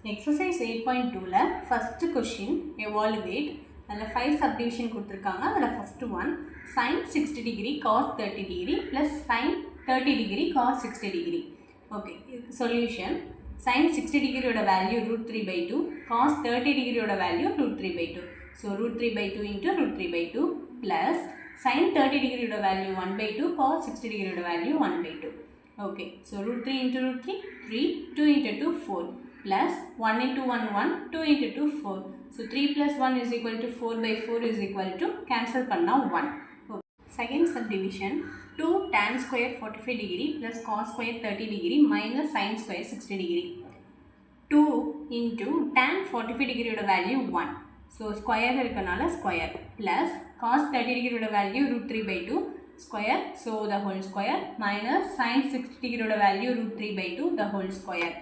Exercise 8.2 first question evaluate அதில் 5 subdivision கொடுத்திருக்காங்க. அதில் first one sin 60 degree cos 30 degree plus sin 30 degree cos 60 degree. Okay, solution sin 60 degree ஓட value root 3 by 2 cos 30 degree ஓட value root 3 by 2. So root 3 by 2 into root 3 by 2 plus sin 30 degree ஓட value 1 by 2 cos 60 degree ஓட value 1 by 2. Okay, so root 3 into root 3, 3, 2 into 2, 4. Plus 1 into 1, 1, 2 into 2, 4. So 3 plus 1 is equal to 4 by 4 is equal to cancel panna 1. Okay. Second subdivision 2 tan square 45 degree plus cos square 30 degree minus sin square 60 degree. 2 into tan 45 degree oda value 1. So square irukanaala square plus cos 30 degree oda value root 3 by 2 square, so the whole square minus sin 60 degree oda value root 3 by 2 the whole square.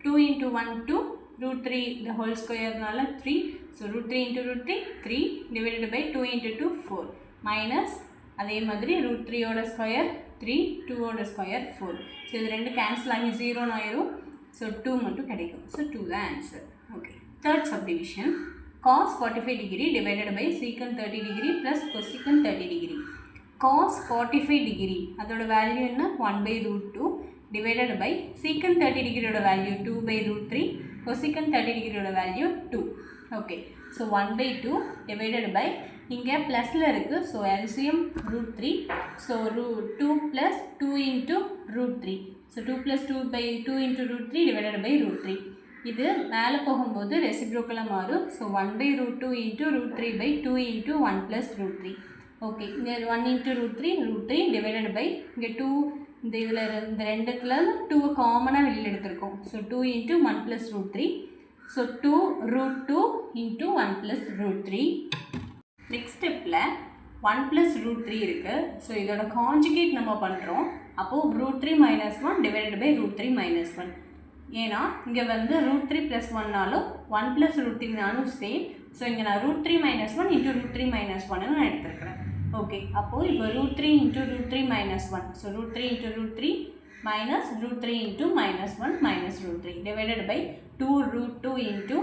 2 into 1 2 root 3 the whole square nala 3, so root 3 into root 3 3 divided by 2 into 2 4 minus அதே மாதிரி root 3 ஓட square 3 2 ஓட square 4. So இது ரெண்டு cancel ஆகி 0 ஆயிரும், so 2 மட்டும் கிடைக்கும். So 2 the answer. Okay, third subdivision cos 45 degree divided by secant 30 degree plus cosecant 30 degree. Cos 45 degree அதோட வேல்யூ என்ன 1 by root 2 divided by secant 30 degree oda value 2 by root 3 cosecant 30 degree oda value 2. Okay, so 1 by 2 divided by inga plus la irukku, so LCM root 3, so root 2 plus 2 into root 3, so 2 plus 2 by 2 into root 3 divided by root 3. இது மேல போகும்போது ரெசிப்ரோக்கலா மாறும், so 1 by root 2 into root 3 by 2 into 1 plus root 3. Okay, இங்க 1 into root 3 divided by இங்க 2 இந்த இதில் இந்த ரெண்டுத்துல 2 காமனாக வெளியில் எடுத்திருக்கோம், so 2 into 1 plus root 3, so 2 root 2 into 1 plus root 3. Next ஸ்டெப்பில் 1 plus root 3 இருக்குது, ஸோ இதோட கான்ஜுகேட் நம்ம பண்ணுறோம். அப்போது root 3 minus 1 divided by root 3 minus 1. ஏன்னா இங்கே வந்து root 3 plus 1நாலும் 1 plus root 3நாலும் சேம், ஸோ இங்கே நான் root 3 minus 1 into root 3 minus 1 நான் எடுத்துருக்கிறேன். Okay, அப்போ இப்போ root 3 into root 3 minus 1, so root 3 into root 3 minus root 3 into minus 1 minus root 3 divided by 2 root 2 into,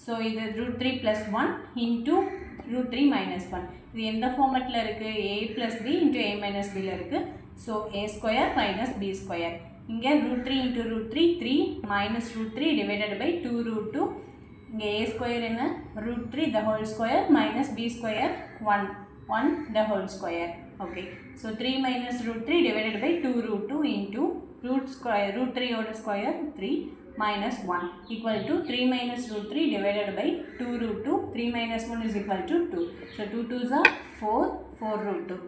so இது root 3 plus 1 into root 3 minus 1. இது எந்த ஃபார்மேட்டில் இருக்குது, a plus b into a minus b இருக்குது, so a square minus b square. இங்கே root 3 into root 3 3 minus root 3 divided by 2 root 2, இங்கே a square என்ன root 3 the whole square minus b square 1 the whole square. Okay, so 3 minus root 3 divided by 2 root 2 into root 3 over square 3 minus 1 equal to 3 minus root 3 divided by 2 root 2, 3 minus 1 is equal to 2, so 2 2s are 4 root 2.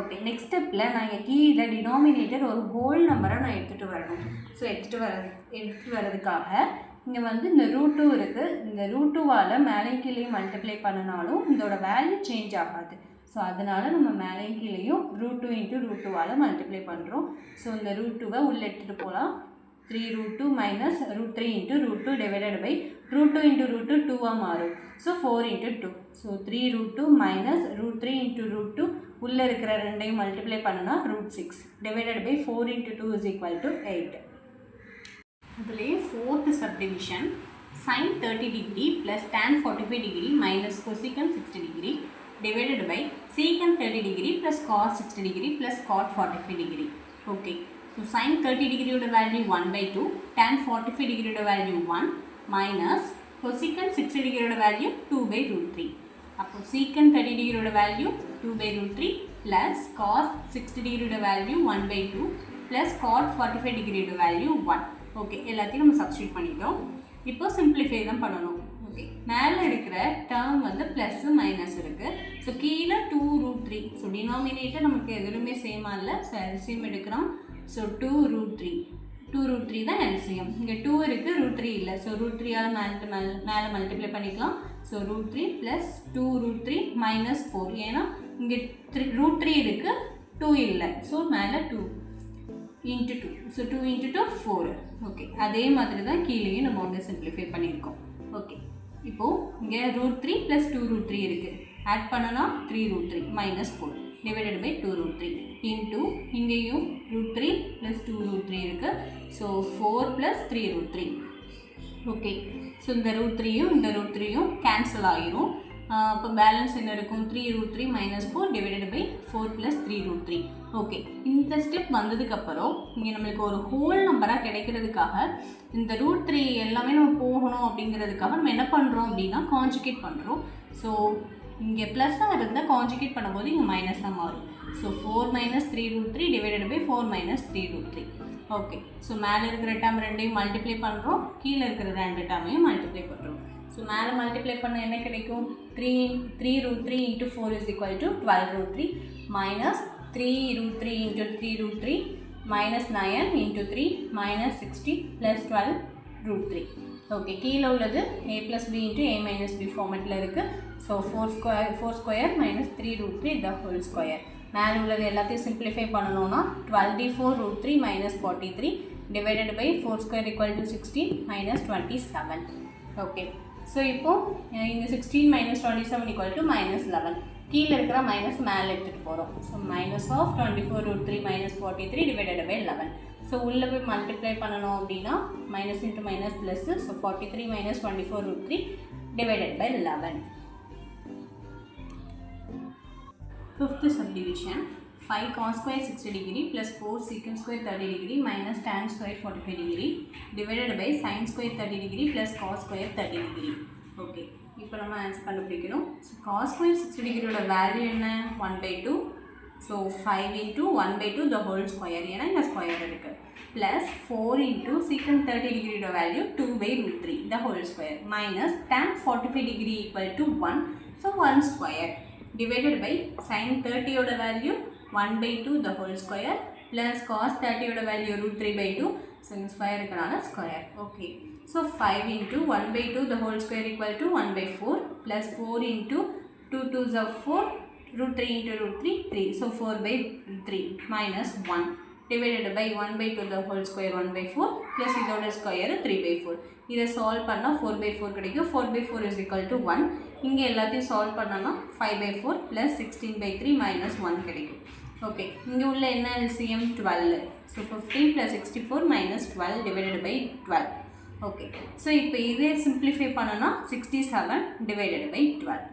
Okay, next step நான் இங்கே கீழே denominator ஒரு whole நம்பரை நான் எடுத்துகிட்டு வரணும். So எடுத்துகிட்டு வரதுக்காக இங்கே வந்து இந்த ரூட் 2 இருக்குது, இந்த ரூட் 2வால் மேலே கீழே மல்டிப்ளை பண்ணினாலும் இதோட வேல்யூ சேஞ்ச் ஆகாது, ஸோ அதனால் நம்ம மேலே கீழேயும் ரூட் 2 இன்ட்டு ரூட் 2வால் மல்டிப்ளை பண்ணுறோம். ஸோ இந்த ரூட் 2வை உள்ளே எடுத்துகிட்டு போகலாம், 3 root 2 minus root 3 into root 2 divided by root 2 into root 2 2ஆக மாறும், so 4 into 2, so 3 root 2 minus root 3 into root 2 உள்ளே இருக்கிற ரெண்டையும் மல்டிப்ளை பண்ணுனா root 6 divided by 4 into 2 is equal to 8. இதிலே fourth subdivision sin 30 degree plus tan 45 degree minus cosecant 60 degree divided by secant 30 degree plus cos 60 degree plus cot 45 degree. Okay, so sin 30 degree oda value 1 by 2, tan 45 degree oda value 1 minus cosecant 60 degree oda value 2 by root 3. அப்போ secant 30 degree oda value 2 by root 3 plus cos 60 degree oda value 1 by 2 plus cot 45 degree oda value 1. Okay, எல்லாத்தையும் நம்ம substitute பண்ணிட்டோம். இப்போ simplify தான் பண்ணணும். Okay, மேலே இருக்கிற term வந்து ப்ளஸ் மைனஸ் இருக்குது, ஸோ கீழே 2 root 3, ஸோ டினாமினேட்டர் நமக்கு எதுவுமே சேமாக இல்லை, ஸோ எல்சிஎம் எடுக்கிறோம். ஸோ 2 root 3 தான் எல்சிஎம். இங்கே 2 இருக்குது, root 3 இல்லை, ஸோ root 3ஆல் மேலே மல்டிப்ளை பண்ணிக்கலாம். So root 3 plus 2 root 3 minus 4, ஏன்னா இங்கே root 3 இருக்குது, 2 இல்லை, ஸோ மேலே 2 into 2, so 2 into 2 4. ஓகே, அதே மாதிரி தான் கீழேயும் நம்ம வந்து சிம்பிளிஃபை பண்ணியிருக்கோம். ஓகே, இப்போது இங்கே root 3 plus 2 root 3 இருக்குது, ஆட் பண்ணனா 3 root 3 minus 4 divided by 2 root 3 into இங்கேயும் root 3 plus 2 root 3 இருக்குது, so 4 plus 3 root 3 okay, so இந்த ரூட் த்ரீயும் இந்த ரூட் த்ரீயும் கேன்சல் ஆகிரும். அப்போ பேலன்ஸ் என்ன இருக்கும்? 3√3 - 4 டிவைடட் பை 4 + 3√3. ஓகே, இந்த ஸ்டெப் வந்ததுக்கப்புறம் இங்கே நம்மளுக்கு ஒரு ஹோல் நம்பராக கிடைக்கிறதுக்காக இந்த ரூட் 3 எல்லாமே நம்ம போகணும் அப்படிங்கிறதுக்காக நம்ம என்ன பண்ணுறோம் அப்படின்னா கான்ஜுகேட் பண்ணுறோம். ஸோ இங்கே ப்ளஸ்ஸாக இருந்தால் கான்ஜுகேட் பண்ணும்போது இங்கே மைனஸாக மாறும். So 4 - 3√3 divided by 4 - 3√3. Okay, so மேலே இருக்கிற டேர்ம் ரெண்டையும் மல்டிப்ளை பண்ணுறோம், கீழே இருக்கிற ரெண்டு டேர்மையும் மல்டிப்ளை பண்ணுறோம். ஸோ மேலே மல்டிப்ளை பண்ண என்ன கிடைக்கும்? 3√3 × 4 = 12√3 minus 3√3 × 3√3 minus 9 × 3 minus 60 plus 12√3. Okay, கீழே உள்ளது a + b × a - b ஃபார்மெட்டில் இருக்குது. So 4² - 3√3 the whole square. மேலே உள்ளது எல்லாத்தையும் சிம்பிளிஃபை பண்ணணும்னா 12d4√3 - 43 divided by 4² = 16 - 27. Okay, so இப்போது இங்கே 16 - 27 = -11. கீழே இருக்கிற மைனஸ் மேலே எடுத்துகிட்டு போகிறோம். So -24√3 - 43 divided by 11. ஸோ உள்ளே போய் மல்டிப்ளை பண்ணணும் அப்படின்னா minus into minus plus. So 43 - 24√3 divided by 11. Fifth subdivision, 5 cos square 60 degree plus 4 secant square 30 degree minus tan square 45 degree divided by sin square 30 degree plus cos square 30 degree. Okay, இப்போ நம்ம answer கண்டுபிடிக்கணும். So cos square 60 டிகிரியோட value என்ன? 1/2. So 5 × 1/2 the whole square, ஏன்னா இந்த square இருக்குது. Plus 4 × secant 30 டிகிரியோட value 2/√3 the whole square minus tan 45 degree = 1. So 1 square divided by sin 30 ஓட value 1/2 the whole square plus cos 30 ஓட வேல்யூ √3/2. ஸோ இந்த square இருக்கனால square. Okay, so 5 × 1/2 the whole square = 1/4 plus 4 × 2 2s are 4 √3 × √3 3. So 4/3 minus 1 divided by 1/2 the whole square 1/4 plus இதோட square 3/4. இதை solve பண்ணால் 4/4 கிடைக்கும். 4/4 = 1. இங்கே எல்லாத்தையும் சால்வ் பண்ணோன்னா 5/4 plus 16/3 minus 1 கிடைக்கும். ஓகே, இங்கே உள்ள என்ன LCM 12. So 15 plus 64 minus 12 divided by 12. Okay, so இப்போ இதே சிம்பிளிஃபை பண்ணோன்னா 67 divided by 12.